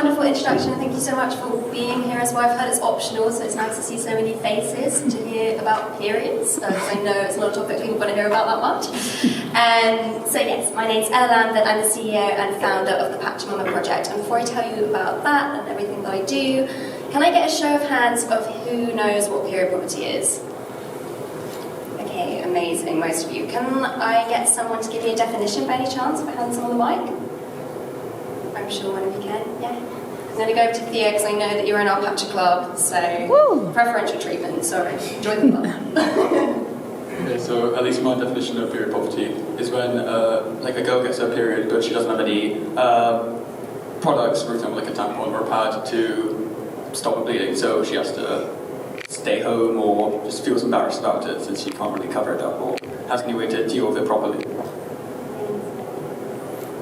wonderful introduction, and thank you so much for being here as well. I've heard it's optional, so it's nice to see so many faces and to hear about periods, because I know it's not a topic people want to hear about that much. So yes, my name's Lambert, I'm the CEO and founder of the Pachamama Project, and before I tell you about that and everything that I do, can I get a show of hands of who knows what period poverty is? Okay, amazing, most of you. Can I get someone to give me a definition by any chance, if I hand someone the mic? I'm sure one of you can, yeah. I'm going to go over to Theo because I know that you're in our Pacha Club, so woo! Preferential treatment, sorry. Join the club. Okay, so at least my definition of period poverty is when like a girl gets her period but she doesn't have any products, for example like a tampon or a pad to stop her bleeding, so she has to stay home or just feels embarrassed about it since she can't really cover it up or has any way to deal with it properly.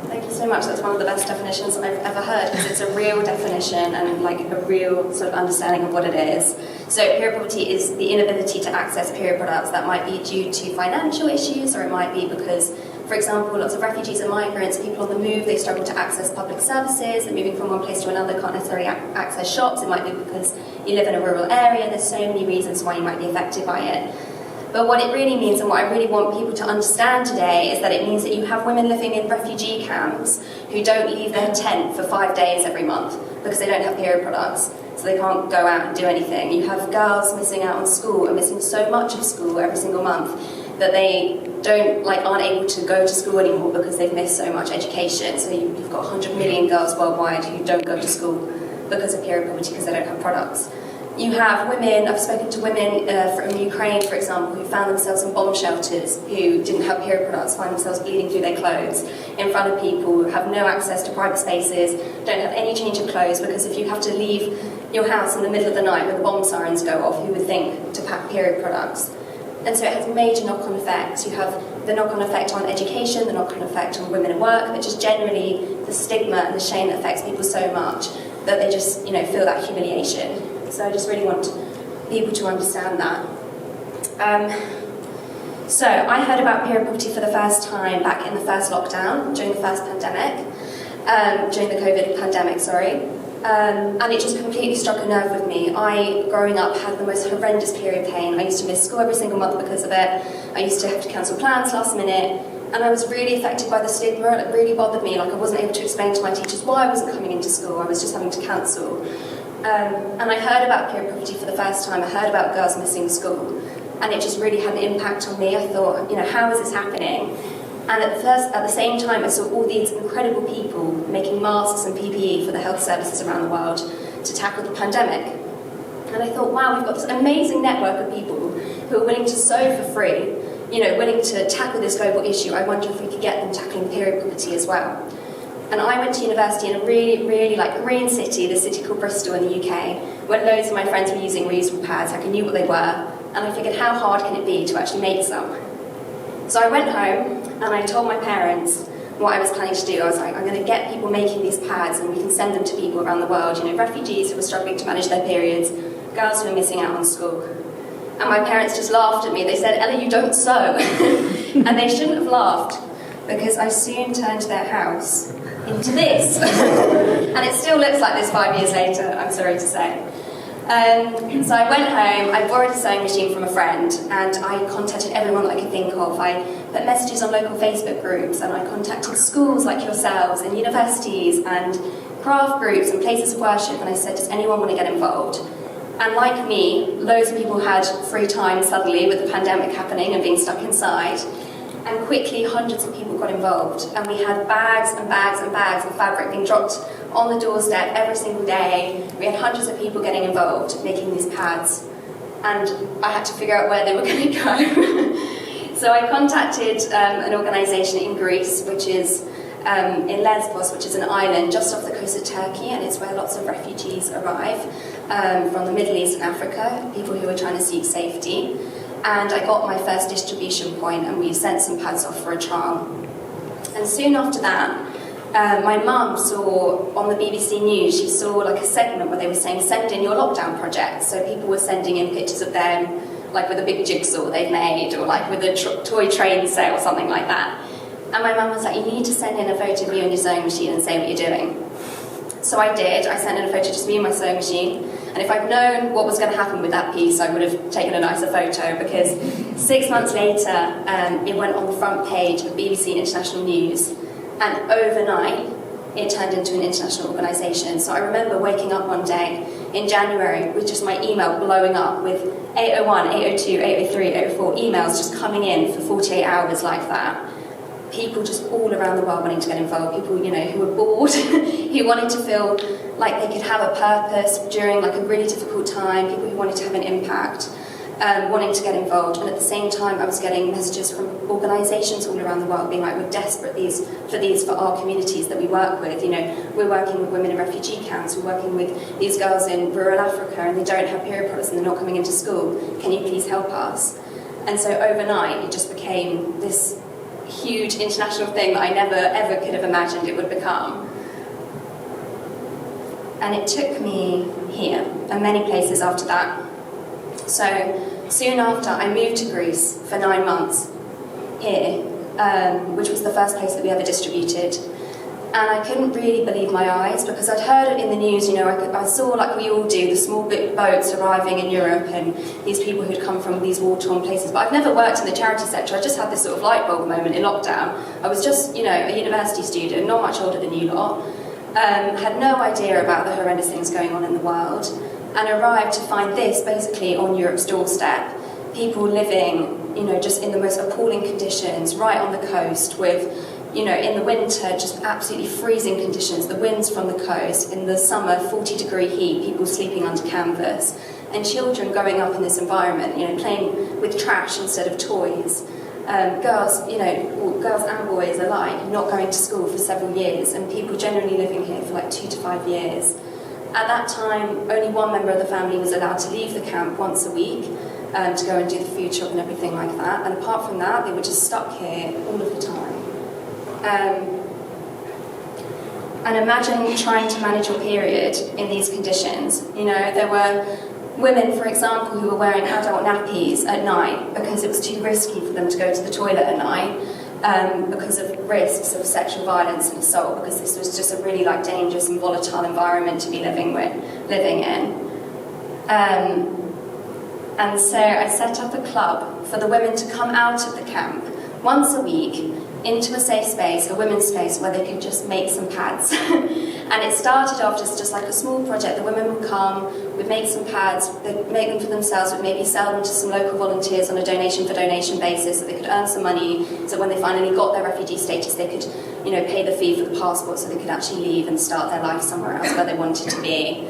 Thank you so much. That's one of the best definitions I've ever heard, because it's a real definition and like a real sort of understanding of what it is. So period poverty is the inability to access period products. That might be due to financial issues, or it might be because, for example, lots of refugees and migrants, people on the move, they struggle to access public services, and moving from one place to another can't necessarily access shops. It might be because you live in a rural area. There's so many reasons why you might be affected by it. But what it really means, and what I really want people to understand today, is that it means that you have women living in refugee camps who don't leave their tent for 5 days every month because they don't have period products, so they can't go out and do anything. You have girls missing out on school and missing so much of school every single month that they aren't able to go to school anymore because they've missed so much education. So you've got 100 million girls worldwide who don't go to school because of period poverty because they don't have products. You have women, I've spoken to women from Ukraine, for example, who found themselves in bomb shelters, who didn't have period products, find themselves bleeding through their clothes in front of people, who have no access to private spaces, don't have any change of clothes, because if you have to leave your house in the middle of the night when the bomb sirens go off, who would think to pack period products? And so it has major knock-on effects. You have the knock-on effect on education, the knock-on effect on women at work, but just generally the stigma and the shame that affects people so much that they just, feel that humiliation. So I just really want people to understand that. So I heard about period poverty for the first time back in the first lockdown, during the first pandemic, during the COVID pandemic, sorry. And it just completely struck a nerve with me. I, growing up, had the most horrendous period pain. I used to miss school every single month because of it. I used to have to cancel plans last minute. And I was really affected by the stigma, and it really bothered me. Like, I wasn't able to explain to my teachers why I wasn't coming into school. I was just having to cancel. And I heard about period poverty for the first time. I heard about girls missing school, and it just really had an impact on me. I thought, how is this happening? And at the same time, I saw all these incredible people making masks and PPE for the health services around the world to tackle the pandemic. And I thought, wow, we've got this amazing network of people who are willing to sew for free, willing to tackle this global issue. I wonder if we could get them tackling period poverty as well. And I went to university in a really, really green city, this city called Bristol in the UK, where loads of my friends were using reusable pads. I knew what they were, and I figured, how hard can it be to actually make some? So I went home and I told my parents what I was planning to do. I was like, I'm going to get people making these pads and we can send them to people around the world, refugees who were struggling to manage their periods, girls who were missing out on school. And my parents just laughed at me. They said, Ella, you don't sew. And they shouldn't have laughed, because I soon turned their house into this. And it still looks like this 5 years later, I'm sorry to say. So I went home, I borrowed a sewing machine from a friend, and I contacted everyone that I could think of. I put messages on local Facebook groups, and I contacted schools like yourselves, and universities, and craft groups, and places of worship, and I said, does anyone want to get involved? And like me, loads of people had free time suddenly with the pandemic happening and being stuck inside. And quickly, hundreds of people got involved, and we had bags and bags and bags of fabric being dropped on the doorstep every single day. We had hundreds of people getting involved, making these pads, and I had to figure out where they were going to go. So I contacted an organisation in Greece, which is in Lesbos, which is an island just off the coast of Turkey, and it's where lots of refugees arrive from the Middle East and Africa, people who are trying to seek safety. And I got my first distribution point, and we sent some pads off for a trial. And soon after that, my mum saw on the BBC News, she saw a segment where they were saying, send in your lockdown project. So people were sending in pictures of them, with a big jigsaw they've made, or with a toy train set or something like that. And my mum was like, you need to send in a photo of you on your sewing machine and say what you're doing. So I did. I sent in a photo just me and my sewing machine. And if I'd known what was going to happen with that piece, I would have taken a nicer photo, because 6 months later, it went on the front page of BBC International News. And overnight, it turned into an international organisation. So I remember waking up one day in January with just my email blowing up with 801, 802, 803, 804 emails just coming in for 48 hours like that. People just all around the world wanting to get involved, people, who were bored, who wanted to feel like they could have a purpose during like a really difficult time, people who wanted to have an impact, wanting to get involved. And at the same time, I was getting messages from organisations all around the world being like, we're desperate for our communities that we work with. We're working with women in refugee camps, we're working with these girls in rural Africa, and they don't have period products and they're not coming into school. Can you please help us? And so overnight, it just became this huge international thing that I never ever could have imagined it would become. And it took me here and many places after that. So soon after, I moved to Greece for 9 months here, which was the first place that we ever distributed. And I couldn't really believe my eyes, because I'd heard it in the news, I saw, like we all do, the small boats arriving in Europe and these people who'd come from these war-torn places. But I've never worked in the charity sector. I just had this sort of light bulb moment in lockdown. I was just, a university student, not much older than you lot, had no idea about the horrendous things going on in the world, and arrived to find this basically on Europe's doorstep. People living, just in the most appalling conditions, right on the coast with, in the winter, just absolutely freezing conditions, the winds from the coast, in the summer, 40-degree heat, people sleeping under canvas, and children growing up in this environment, playing with trash instead of toys. Girls, girls and boys alike, not going to school for several years, and people generally living here for like 2 to 5 years. At that time, only one member of the family was allowed to leave the camp once a week to go and do the food shop and everything like that. And apart from that, they were just stuck here all of the time. And imagine trying to manage your period in these conditions. There were women, for example, who were wearing adult nappies at night because it was too risky for them to go to the toilet at night, because of risks of sexual violence and assault, because this was just a really dangerous and volatile environment to be living in. And so I set up a club for the women to come out of the camp once a week into a safe space, a women's space, where they could just make some pads. And it started off as just like a small project. The women would come, we'd make some pads, they'd make them for themselves, we'd maybe sell them to some local volunteers on a donation-for-donation basis so they could earn some money, so when they finally got their refugee status they could, pay the fee for the passport so they could actually leave and start their life somewhere else where they wanted to be.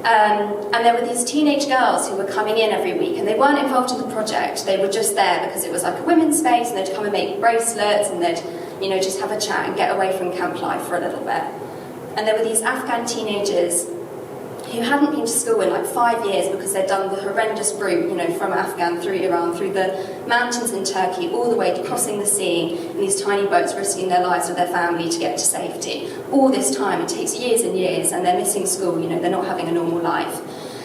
And there were these teenage girls who were coming in every week, and they weren't involved in the project. They were just there because it was like a women's space, and they'd come and make bracelets, and they'd, just have a chat and get away from camp life for a little bit. And there were these Afghan teenagers who hadn't been to school in 5 years because they'd done the horrendous route, from Afghan through Iran, through the mountains in Turkey, all the way to crossing the sea in these tiny boats, risking their lives with their family to get to safety. All this time, it takes years and years, and they're missing school, they're not having a normal life.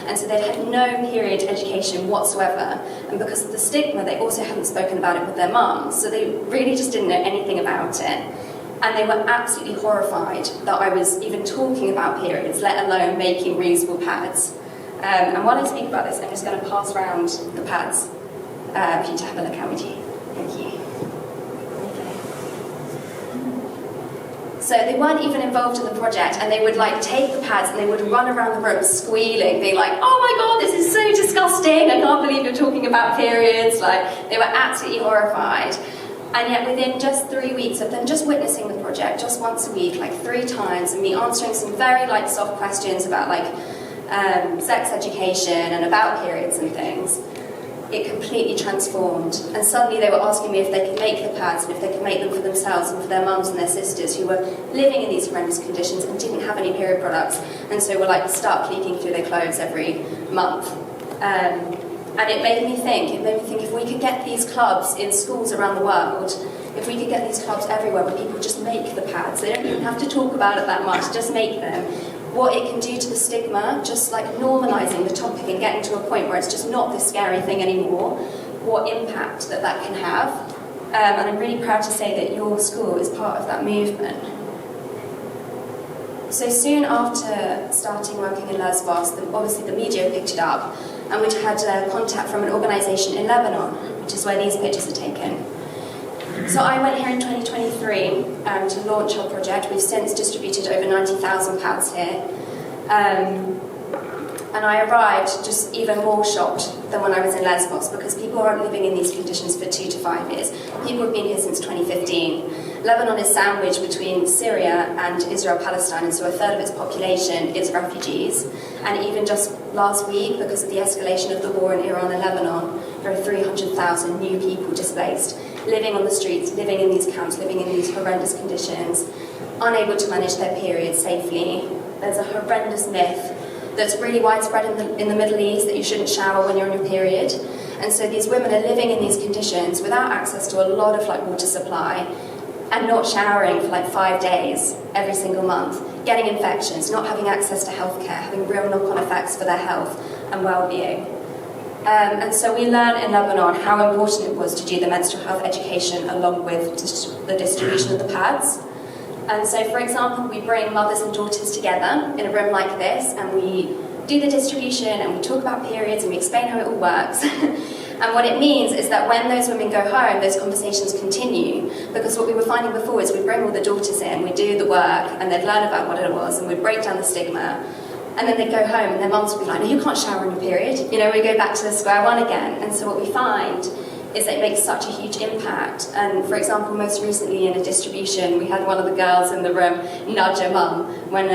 And so they'd had no period education whatsoever, and because of the stigma, they also hadn't spoken about it with their mums, so they really just didn't know anything about it. And they were absolutely horrified that I was even talking about periods, let alone making reusable pads. And while I speak about this, I'm just going to pass around the pads for you to have a look at with you. Thank you. So they weren't even involved in the project, and they would take the pads and they would run around the room squealing, being like, "Oh my God, this is so disgusting! I can't believe you're talking about periods!" They were absolutely horrified. And yet within just 3 weeks of them just witnessing the project just once a week, 3 times, and me answering some very soft questions about sex education and about periods and things, it completely transformed. And suddenly they were asking me if they could make the pads and if they could make them for themselves and for their mums and their sisters who were living in these horrendous conditions and didn't have any period products, and so were start leaking through their clothes every month. And it made me think if we could get these clubs in schools around the world, if we could get these clubs everywhere where people just make the pads, they don't even have to talk about it that much, just make them, what it can do to the stigma, just normalising the topic and getting to a point where it's just not this scary thing anymore, what impact that can have. And I'm really proud to say that your school is part of that movement. So soon after starting working in Lesbos, obviously the media picked it up, and we'd had contact from an organisation in Lebanon, which is where these pictures are taken. So I went here in 2023 to launch our project. We've since distributed over 90,000 pads here. And I arrived just even more shocked than when I was in Lesbos, because people aren't living in these conditions for 2 to 5 years. People have been here since 2015. Lebanon is sandwiched between Syria and Israel-Palestine, and so a third of its population is refugees. And even just last week, because of the escalation of the war in Iran and Lebanon, there are 300,000 new people displaced, living on the streets, living in these camps, living in these horrendous conditions, unable to manage their periods safely. There's a horrendous myth that's really widespread in the Middle East, that you shouldn't shower when you're on your period. And so these women are living in these conditions without access to a lot of water supply, and not showering for 5 days every single month, getting infections, not having access to healthcare, having real knock-on effects for their health and well-being. And so we learned in Lebanon how important it was to do the menstrual health education along with the distribution of the pads. And so, for example, we bring mothers and daughters together in a room like this, and we do the distribution, and we talk about periods, and we explain how it all works. And what it means is that when those women go home, those conversations continue, because what we were finding before is we'd bring all the daughters in, we'd do the work, and they'd learn about what it was, and we'd break down the stigma, and then they'd go home, and their mums would be like, no, you can't shower on your period. We go back to square one again. And so what we find is that it makes such a huge impact. And for example, most recently in a distribution, we had one of the girls in the room nudge her mum when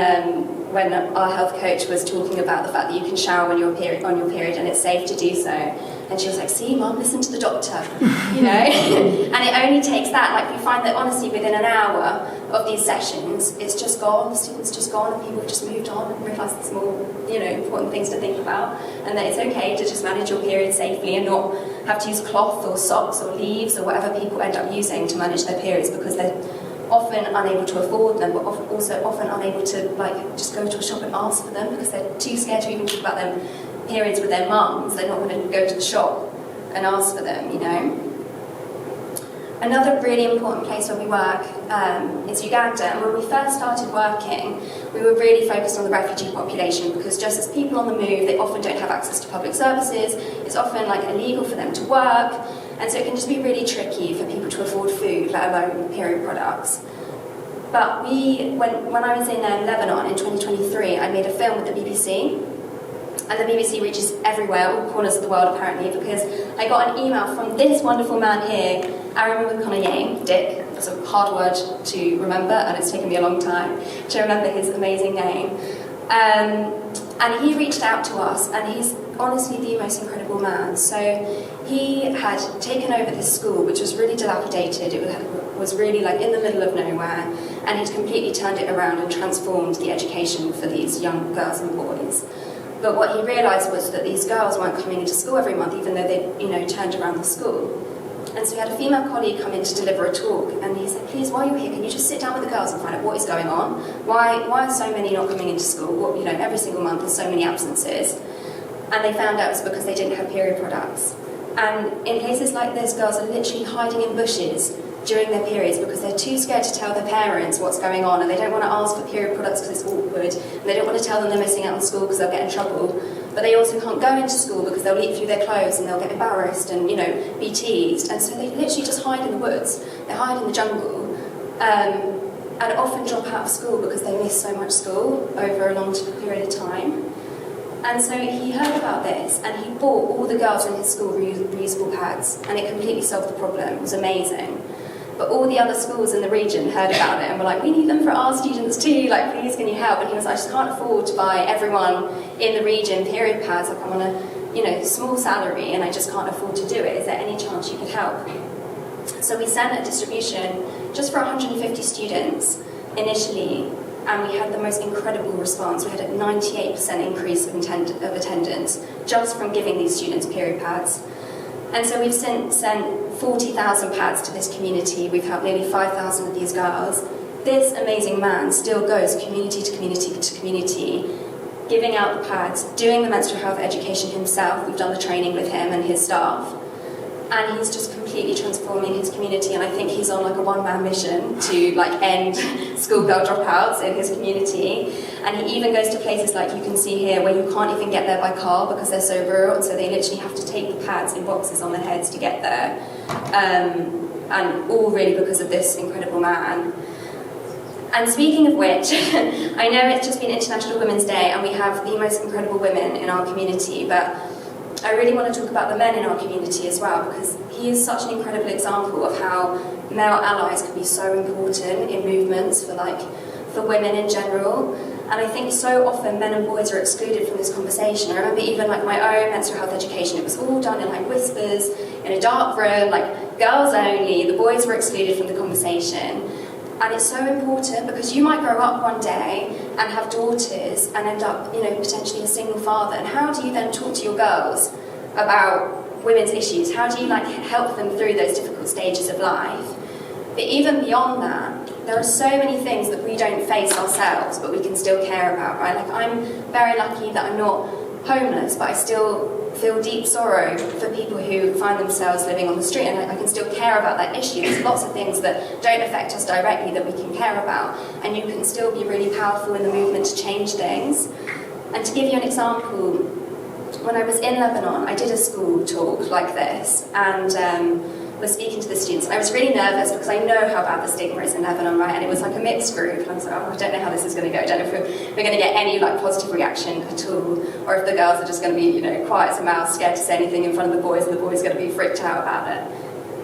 our health coach was talking about the fact that you can shower when you're on your period and it's safe to do so. And she was like, see, Mum, listen to the doctor, And it only takes that. We find that honestly within an hour of these sessions, it's just gone, the students just gone, and people have just moved on and realised there's more, important things to think about, and that it's okay to just manage your period safely and not have to use cloth or socks or leaves or whatever people end up using to manage their periods, because they're often unable to afford them, but also often unable to just go to a shop and ask for them, because they're too scared to even talk about them periods with their mums. They're not going to go to the shop and ask for them, Another really important place where we work is Uganda, and when we first started working, we were really focused on the refugee population, because just as people on the move, they often don't have access to public services, it's often illegal for them to work, and so it can just be really tricky for people to afford food, let alone period products. But when I was in Lebanon in 2023, I made a film with the BBC, and the BBC reaches everywhere, all corners of the world apparently, because I got an email from this wonderful man here, Aaron McConaughey, Dick. It's a hard word to remember, and it's taken me a long time to remember his amazing name. And he reached out to us, and he's honestly the most incredible man. So he had taken over this school, which was really dilapidated. It was really in the middle of nowhere, and he'd completely turned it around and transformed the education for these young girls and boys. But what he realised was that these girls weren't coming into school every month, even though they, turned around the school. And so he had a female colleague come in to deliver a talk, and he said, please, while you're here, can you just sit down with the girls and find out what is going on? Why are so many not coming into school? Every single month there's so many absences. And they found out it's because they didn't have period products. And in cases like this, girls are literally hiding in bushes during their periods because they're too scared to tell their parents what's going on, and they don't want to ask for period products because it's awkward, and they don't want to tell them they're missing out on school because they'll get in trouble. But they also can't go into school because they'll leak through their clothes and they'll get embarrassed and, be teased. And so they literally just hide in the woods, they hide in the jungle, and often drop out of school because they miss so much school over a long period of time. And so he heard about this, and he bought all the girls in his school reusable pads, and it completely solved the problem. It was amazing. But all the other schools in the region heard about it and were like, we need them for our students too, please can you help? And he was like, I just can't afford to buy everyone in the region period pads, I'm on a small salary and I just can't afford to do it. Is there any chance you could help? So we sent a distribution just for 150 students initially, and we had the most incredible response. We had a 98% increase of attendance just from giving these students period pads. And so we've sent 40,000 pads to this community. We've helped nearly 5,000 of these girls. This amazing man still goes community to community to community, giving out the pads, doing the menstrual health education himself. We've done the training with him and his staff. And he's just completely completely transforming his community, and I think he's on like a one-man mission to like end schoolgirl dropouts in his community. And he even goes to places like you can see here where you can't even get there by car because they're so rural, and so they literally have to take the pads in boxes on their heads to get there. And all really because of this incredible man. And speaking of which, I know it's just been International Women's Day and we have the most incredible women in our community, but I really want to talk about the men in our community as well, because he is such an incredible example of how male allies can be so important in movements for women in general. And I think so often men and boys are excluded from this conversation. I remember even like my own menstrual health education, it was all done in like whispers, in a dark room, like girls only, the boys were excluded from the conversation. And it's so important because you might grow up one day and have daughters and end up, potentially a single father. And how do you then talk to your girls about women's issues? How do you help them through those difficult stages of life? But even beyond that, there are so many things that we don't face ourselves, but we can still care about, right? Like I'm very lucky that I'm not homeless, but I still feel deep sorrow for people who find themselves living on the street, and I can still care about that issue. There's lots of things that don't affect us directly that we can care about, and you can still be really powerful in the movement to change things. And to give you an example, when I was in Lebanon, I did a school talk like this, and was speaking to the students. I was really nervous because I know how bad the stigma is in Lebanon, right? And it was like a mixed group, and I was like, I don't know how this is going to go. I don't know if we're going to get any positive reaction at all, or if the girls are just going to be, quiet as a mouse, scared to say anything in front of the boys, and the boys are going to be freaked out about it.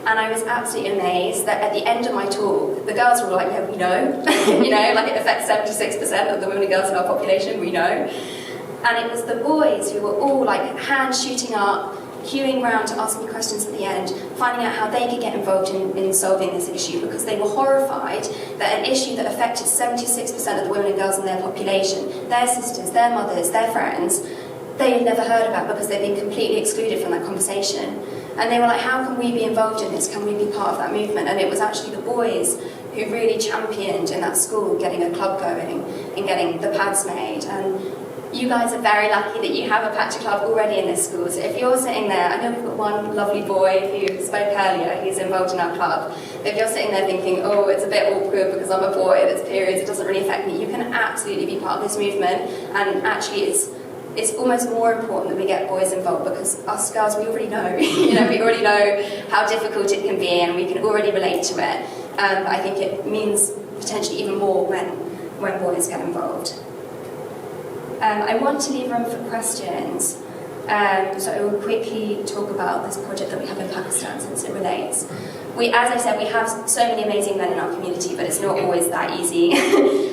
And I was absolutely amazed that at the end of my talk, the girls were like, yeah, we know. It affects 76% of the women and girls in our population, we know. And it was the boys who were all hands shooting up, queuing round to ask me questions at the end, finding out how they could get involved in solving this issue, because they were horrified that an issue that affected 76% of the women and girls in their population, their sisters, their mothers, their friends, they had never heard about because they'd been completely excluded from that conversation. And they were like, how can we be involved in this? Can we be part of that movement? And it was actually the boys who really championed in that school getting a club going and getting the pads made. And you guys are very lucky that you have a Pacha Club already in this school. So if you're sitting there, I know we've got one lovely boy who spoke earlier, who's involved in our club. But if you're sitting there thinking, oh, it's a bit awkward because I'm a boy, it's periods, it doesn't really affect me, you can absolutely be part of this movement. And actually it's almost more important that we get boys involved, because us girls, we already know, we already know how difficult it can be and we can already relate to it. But I think it means potentially even more when boys get involved. I want to leave room for questions, so I will quickly talk about this project that we have in Pakistan since it relates. As I said, we have so many amazing men in our community, but it's not always that easy.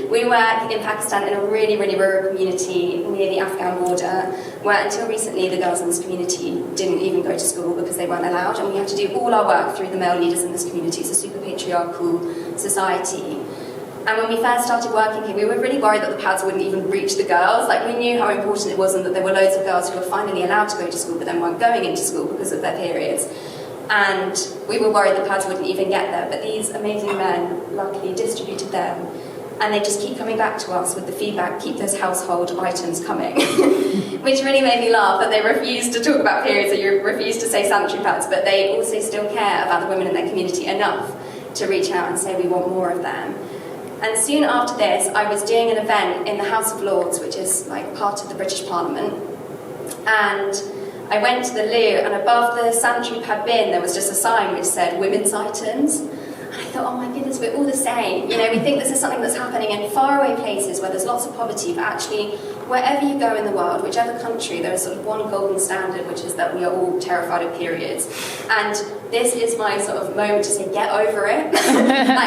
We work in Pakistan in a really, really rural community near the Afghan border, where until recently the girls in this community didn't even go to school because they weren't allowed, and we had to do all our work through the male leaders in this community. It's a super patriarchal society. And when we first started working here, we were really worried that the pads wouldn't even reach the girls. We knew how important it was, and that there were loads of girls who were finally allowed to go to school but then weren't going into school because of their periods. And we were worried the pads wouldn't even get there, but these amazing men luckily distributed them, and they just keep coming back to us with the feedback, keep those household items coming. Which really made me laugh, that they refused to talk about periods, or you refused to say sanitary pads, but they also still care about the women in their community enough to reach out and say we want more of them. And soon after this, I was doing an event in the House of Lords, which is part of the British Parliament. And I went to the loo, and above the sanitary pad bin, there was just a sign which said women's items. And I thought, oh my goodness, we're all the same. We think this is something that's happening in faraway places where there's lots of poverty, but actually, wherever you go in the world, whichever country, there is sort of one golden standard, which is that we are all terrified of periods. And this is my sort of moment to say, get over it.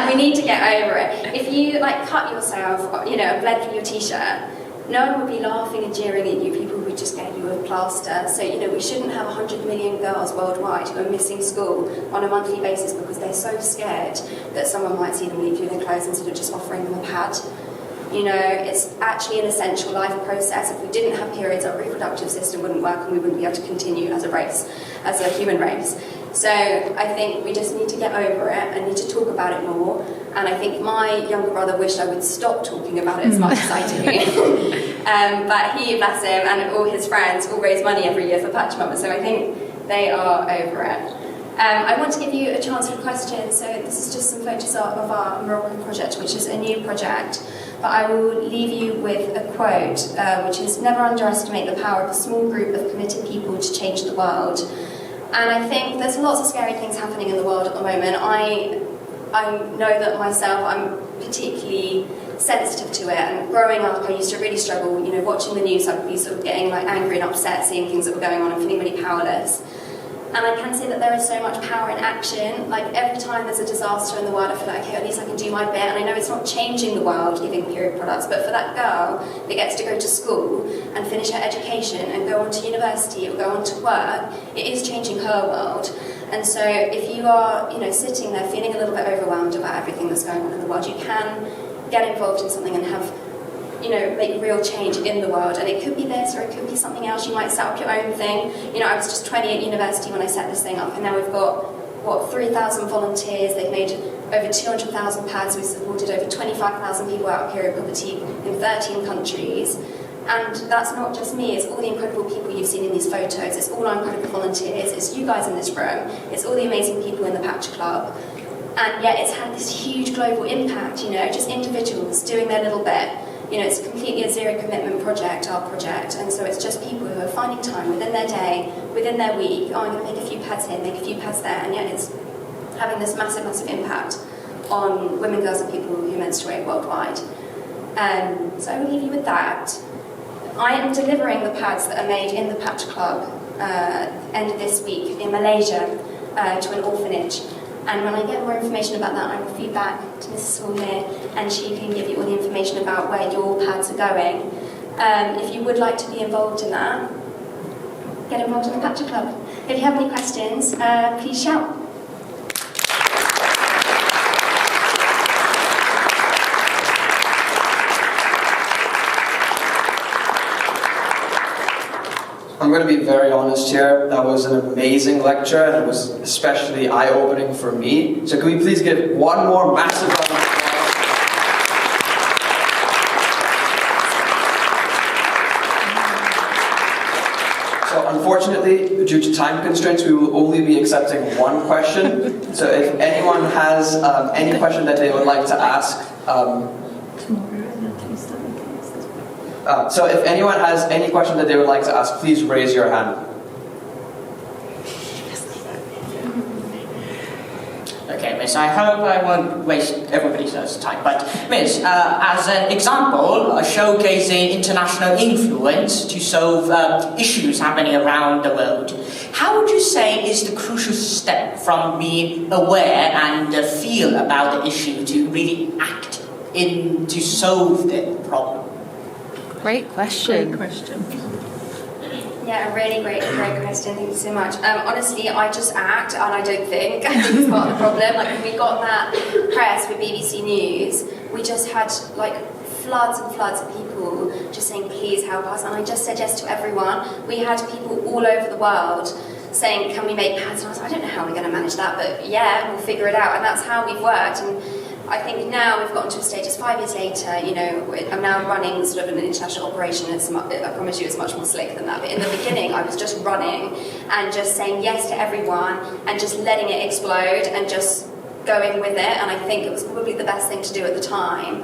We need to get over it. If you cut yourself, and bled through your t-shirt, no one would be laughing and jeering at you. People would just get you a plaster. So, we shouldn't have 100 million girls worldwide who are missing school on a monthly basis because they're so scared that someone might see them leave through their clothes instead of just offering them a pad. It's actually an essential life process. If we didn't have periods, our reproductive system wouldn't work and we wouldn't be able to continue as a race, as a human race. So I think we just need to get over it and need to talk about it more. And I think my younger brother wished I would stop talking about it as much as I do. But he, bless him, and all his friends all raise money every year for Pachamama, so I think they are over it. I want to give you a chance for questions, so this is just some photos of our Moroccan project, which is a new project. But I will leave you with a quote, which is, "Never underestimate the power of a small group of committed people to change the world." And I think there's lots of scary things happening in the world at the moment. I know that myself, I'm particularly sensitive to it, and growing up I used to really struggle, watching the news I'd be sort of getting like angry and upset seeing things that were going on and feeling really powerless. And I can see that there is so much power in action. Like every time there's a disaster in the world I feel like, okay, at least I can do my bit, and I know it's not changing the world giving period products, but for that girl that gets to go to school and finish her education and go on to university or go on to work, it is changing her world. And so if you are, sitting there feeling a little bit overwhelmed about everything that's going on in the world, you can get involved in something and have, make real change in the world. And it could be this, or it could be something else. You might set up your own thing. I was just 20 at university when I set this thing up, and now we've got, 3,000 volunteers. They've made over 200,000 pads. We've supported over 25,000 people out of period poverty in 13 countries. And that's not just me, it's all the incredible people you've seen in these photos, it's all our incredible volunteers, it's you guys in this room, it's all the amazing people in the Patch Club. And yet it's had this huge global impact, just individuals doing their little bit. It's completely a zero commitment project, our project, and so it's just people who are finding time within their day, within their week, I'm going to make a few pads here, make a few pads there, and yet it's having this massive, massive impact on women, girls and people who menstruate worldwide. So I will leave you with that. I am delivering the pads that are made in the Patch Club end of this week in Malaysia to an orphanage. And when I get more information about that, I will feed back to Mrs Hall here, and she can give you all the information about where your pads are going. If you would like to be involved in that, get involved in the Patch Club. If you have any questions, please shout. I'm going to be very honest here, that was an amazing lecture, and it was especially eye-opening for me. So can we please give one more massive round of applause? So unfortunately, due to time constraints, we will only be accepting one question. So if anyone has any question that they would like to ask, so if anyone has any question that they would like to ask, please raise your hand. Okay, Miss, I hope I won't waste everybody's time, but Miss, as an example, showcasing international influence to solve issues happening around the world, how would you say is the crucial step from being aware and feel about the issue to really act in to solve the problem? Great question. Yeah, a really great question. Thank you so much. Honestly, I just act, and I don't think. I think it's part of the problem. Like when we got that press with BBC News, we just had floods and floods of people just saying, please help us. And I just said yes to everyone. We had people all over the world saying, can we make pads? And I was like, I don't know how we're going to manage that, but yeah, we'll figure it out. And that's how we've worked. And I think now we've gotten to a stage, it's 5 years later, I'm now running sort of an international operation. I promise you it's much more slick than that. But in the beginning, I was just running and just saying yes to everyone and just letting it explode and just going with it. And I think it was probably the best thing to do at the time.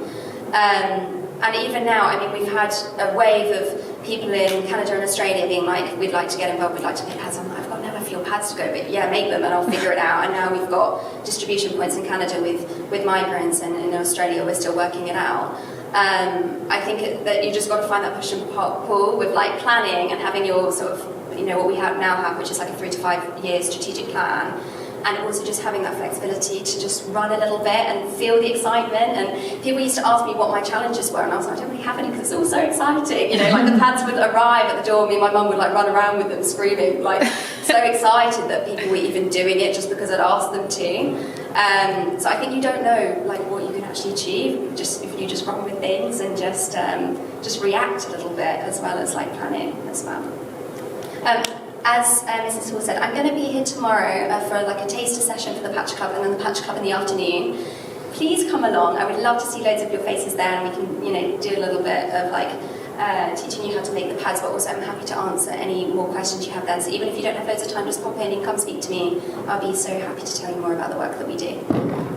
And even now, we've had a wave of people in Canada and Australia being like, we'd like to get involved, we'd like to make pads. I'm like, I've got no few pads to go, but yeah, make them and I'll figure it out. And now we've got distribution points in Canada with migrants, and in Australia we're still working it out. I think that you just got to find that push and pull with planning and having your sort of, what we now have, which is like a 3 to 5 year strategic plan. And also just having that flexibility to just run a little bit and feel the excitement. And people used to ask me what my challenges were, and I was like, I don't really have any because it's all so exciting. The pads would arrive at the door, me and my mum would run around with them screaming, so excited that people were even doing it just because I'd asked them to. So I think you don't know what you can actually achieve just if you just run with things and just react a little bit as well as planning as well. As Mrs Hall said, I'm going to be here tomorrow for a taster session for the Patch Club and then the Patch Club in the afternoon. Please come along. I would love to see loads of your faces there, and we can do a little bit of teaching you how to make the pads, but also I'm happy to answer any more questions you have then. So even if you don't have loads of time, just pop in and come speak to me. I'll be so happy to tell you more about the work that we do.